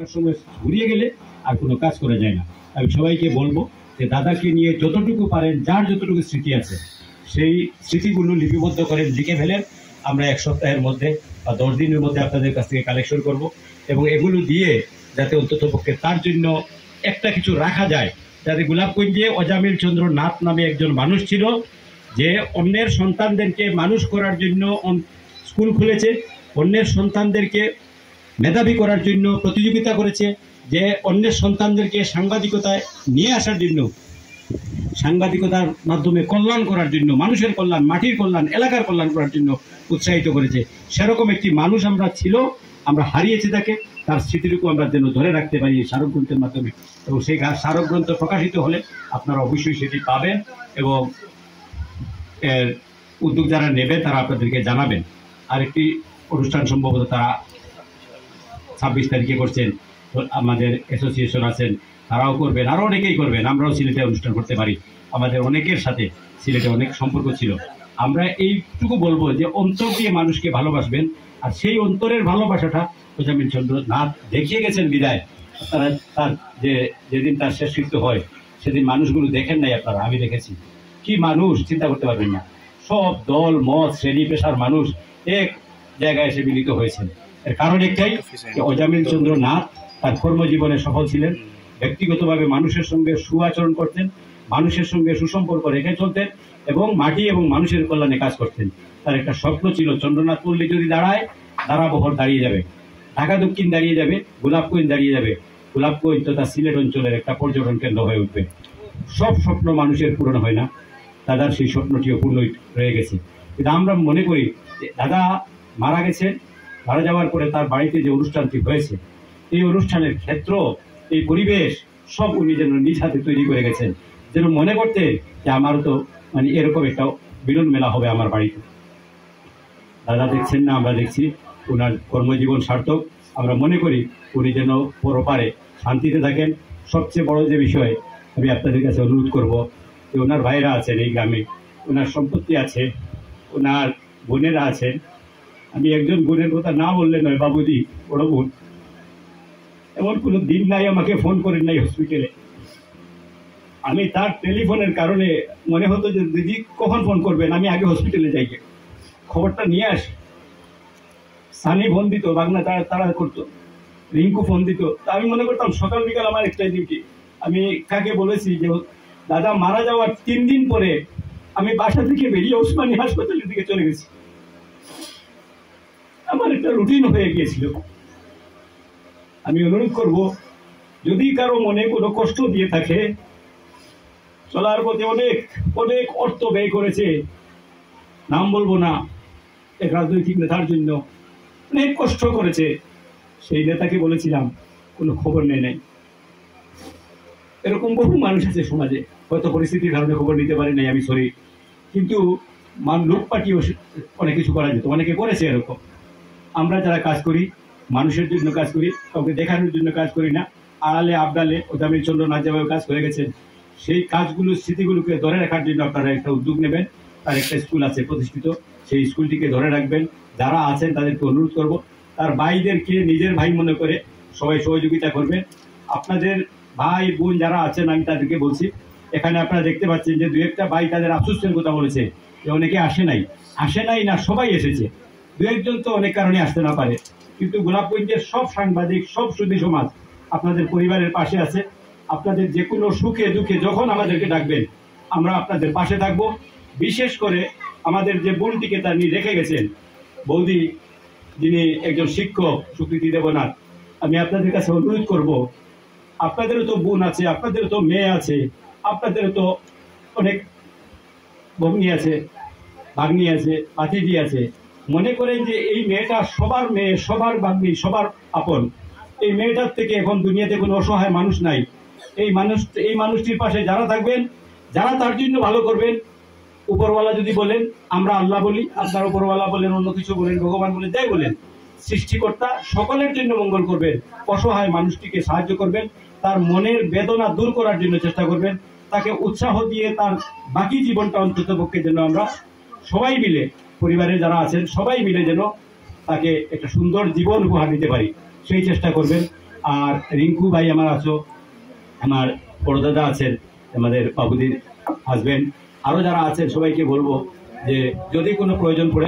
একটা সময় ঘুরিয়ে গেলে আর কোনো কাজ করা যায় না। আমি সবাইকে বলবো যে দাদাকে নিয়ে যতটুকু পারেন, যার যতটুকু স্মৃতি আছে সেই স্মৃতিগুলো লিপিবদ্ধ করেন, লিখে ফেলেন। আমরা 1 সপ্তাহের মধ্যে বা 10 দিনের মধ্যে আপনাদের কাছ থেকে কালেকশন করব, এবং এগুলো দিয়ে যাতে অন্ততপক্ষে তার জন্য একটা কিছু রাখা যায়। যাতে গোলাপগঞ্জে অজামিল চন্দ্র নাথ নামে একজন মানুষ ছিল, যে অন্যের সন্তানদেরকে মানুষ করার জন্য স্কুল খুলেছে, অন্যের সন্তানদেরকে মেধাবী করার জন্য প্রতিযোগিতা করেছে, যে অন্যের সন্তানদেরকে সাংবাদিকতায় নিয়ে আসার জন্য, সাংবাদিকতার মাধ্যমে কল্যাণ করার জন্য, মানুষের কল্যাণ, মাটির কল্যাণ, এলাকার কল্যাণ করার জন্য উৎসাহিত করেছে। সেরকম একটি মানুষ আমরা ছিল, আমরা হারিয়েছি তাকে। তার স্মৃতিটুকু আমরা যেন ধরে রাখতে পারি এই স্মারক গ্রন্থের মাধ্যমে, এবং সেই স্মারক গ্রন্থ প্রকাশিত হলে আপনারা অবশ্যই সেটি পাবেন, এবং এর উদ্যোগ যারা নেবে তারা আপনাদেরকে জানাবেন। আরেকটি অনুষ্ঠান সম্ভবত তারা 26 তারিখে করছেন, আমাদের অ্যাসোসিয়েশন আছেন, তারাও করবেন, আরও অনেকেই করবেন। আমরাও সিলেটে অনুষ্ঠান করতে পারি, আমাদের অনেকের সাথে সিলেটে অনেক সম্পর্ক ছিল। আমরা এইটুকু বলবো যে অন্তর দিয়ে মানুষকে ভালোবাসবেন, আর সেই অন্তরের ভালোবাসাটা অজামিল চন্দ্র নাথ দেখিয়ে গেছেন বিদায়। তারা তার যেদিন তার শেষকৃত্য হয় সেদিন মানুষগুলো দেখেন নাই আপনারা, আমি দেখেছি। কি মানুষ চিন্তা করতে পারবেন না, সব দল মত শ্রেণী পেশার মানুষ এক জায়গায় এসে মিলিত হয়েছেন। এর কারণ একটাই, যে অজামিল চন্দ্র নাথ তার কর্মজীবনে সফল ছিলেন, ব্যক্তিগতভাবে মানুষের সঙ্গে সুআচরণ করতেন, মানুষের সঙ্গে সুসম্পর্ক রেখে চলতেন, এবং মাটি এবং মানুষের কল্যাণে কাজ করতেন। তার একটা স্বপ্ন ছিল, চন্দ্রনাথ পল্লী যদি দাঁড়ায়, ধারাবহর দাঁড়িয়ে যাবে, ঢাকা দক্ষিণ দাঁড়িয়ে যাবে, গোলাপগঞ্জ দাঁড়িয়ে যাবে, গোলাপগঞ্জ তথা সিলেট অঞ্চলের একটা পর্যটন কেন্দ্র হয়ে উঠবে। সব স্বপ্ন মানুষের পূরণ হয় না, দাদার সেই স্বপ্নটিও পূর্ণ রয়ে গেছে। কিন্তু আমরা মনে করি যে দাদা মারা গেছেন, মারা যাওয়ার পরে তার বাড়িতে যে অনুষ্ঠানটি হয়েছে, এই অনুষ্ঠানের ক্ষেত্র, এই পরিবেশ সব উনি যেন নিজ হাতে তৈরি করে গেছেন, যেন মনে করতে যে আমারও তো মানে এরকম একটা মিলন মেলা হবে আমার বাড়িতে। দাদা দেখছেন না, আমরা দেখছি, ওনার কর্মজীবন সার্থক। আমরা মনে করি উনি যেন পরপারে শান্তিতে থাকেন। সবচেয়ে বড় যে বিষয়, আমি আপনাদের কাছে অনুরোধ করব যে ওনার ভাইরা আছেন এই গ্রামে, ওনার সম্পত্তি আছে, ওনার বোনেরা আছেন। আমি একজন বোনের কথা না বললে নয়, বাবুদি বড় বোন, এমন কোনো দিন নাই আমাকে ফোন করেন নাই হসপিটালে। আমি তার টেলিফোনের কারণে মনে হতো যে দিদি কখন ফোন করবেন, আমি আগে হসপিটালে যাই, খবরটা নিয়ে আসি। সানি ফোন দিত, বাগনা তারা করতো, রিঙ্কু ফোন দিত, তা আমি মনে করতাম সকাল বিকাল আমার একটাই ডিউটি। আমি কাকে বলেছি যে দাদা মারা যাওয়ার 3 দিন পরে আমি বাসা থেকে বেরিয়ে ওসমানী হাসপাতালের দিকে চলে গেছি। আমার একটা রুটিন হয়ে গিয়েছিল। আমি অনুরোধ করব, যদি কারো মনে কোনো কষ্ট দিয়ে থাকে, চলার পথে অনেক অনেক অর্থ ব্যয় করেছে, নাম বলবো না, এক রাজনৈতিক নেতার জন্য অনেক কষ্ট করেছে, সেই নেতাকে বলেছিলাম কোনো খবর নেই নাই। এরকম বহু মানুষ আছে সমাজে, হয়তো পরিস্থিতির কারণে খবর নিতে পারে নাই, আমি সরি। কিন্তু লোক পাঠিয়েও অনেক কিছু করা যেত, অনেকে করেছে এরকম। আমরা যারা কাজ করি, মানুষের জন্য কাজ করি, কাউকে দেখানোর জন্য কাজ করি না। আড়ালে আবডালে অজামিল চন্দ্র নাথ যেভাবে কাজ করে গেছেন, সেই কাজগুলো, স্মৃতিগুলোকে ধরে রাখার জন্য আপনারা একটা উদ্যোগ নেবেন। তার একটা স্কুল আছে প্রতিষ্ঠিত, সেই স্কুলটিকে ধরে রাখবেন। যারা আছেন তাদেরকে অনুরোধ করব, তার ভাইদেরকে নিজের ভাই মনে করে সবাই সহযোগিতা করবেন। আপনাদের ভাই বোন যারা আছেন, আমি তাদেরকে বলছি, এখানে আপনারা দেখতে পাচ্ছেন যে 2-1টা ভাই তাদের আফসোসের কথা বলেছে যে অনেকে আসে নাই না, সবাই এসেছে। 2-1 জন তো অনেক কারণে আসতে না পারে, কিন্তু গোলাপগঞ্জের সব সাংবাদিক, সব সুধী সমাজ আপনাদের পরিবারের পাশে আছে। আপনাদের যে কোনো সুখে দুঃখে যখন আমাদেরকে ডাকবেন, আমরা আপনাদের পাশে থাকবো। বিশেষ করে আমাদের যে বোনটিকে তিনি রেখে গেছেন, বৌদি, যিনি একজন শিক্ষক, সুকৃতি দেবনাথ, আমি আপনাদের কাছে অনুরোধ করব, আপনাদেরও তো বোন আছে, আপনাদেরও তো মেয়ে আছে, আপনাদেরও তো অনেক ভগ্নী আছে, ভাগ্নি আছে, ভাতিজি আছে। মনে করেন যে এই মেয়েটা সবার মেয়ে, সবার ভাগ্নি, সবার আপন। এই মেয়েটার থেকে এখন দুনিয়াতে কোনো অসহায় মানুষ নাই। এই মানুষটির পাশে যারা থাকবেন, যারা তার জন্য ভালো করবেন, উপরওয়ালা যদি বলেন, আমরা আল্লাহ বলি, আপনার উপরওয়ালা বলেন, অন্য কিছু বলেন, ভগবান বলেন, যাই বলেন, সৃষ্টিকর্তা সকলের জন্য মঙ্গল করবেন। অসহায় মানুষটিকে সাহায্য করবেন, তার মনের বেদনা দূর করার জন্য চেষ্টা করবেন, তাকে উৎসাহ দিয়ে তার বাকি জীবনটা অন্তত পক্ষে যেন আমরা সবাই মিলে, পরিবারে যারা আছেন সবাই মিলে যেন তাকে একটা সুন্দর জীবন উপহার দিতে পারি, সেই চেষ্টা করবেন। আর রিঙ্কু ভাই আমার আছো, আমার বড় দাদা আছেন, আমাদের বাবুদির হাজবেন্ড, আরো যারা আছেন সবাইকে বলবো যে যদি কোনো প্রয়োজন পড়ে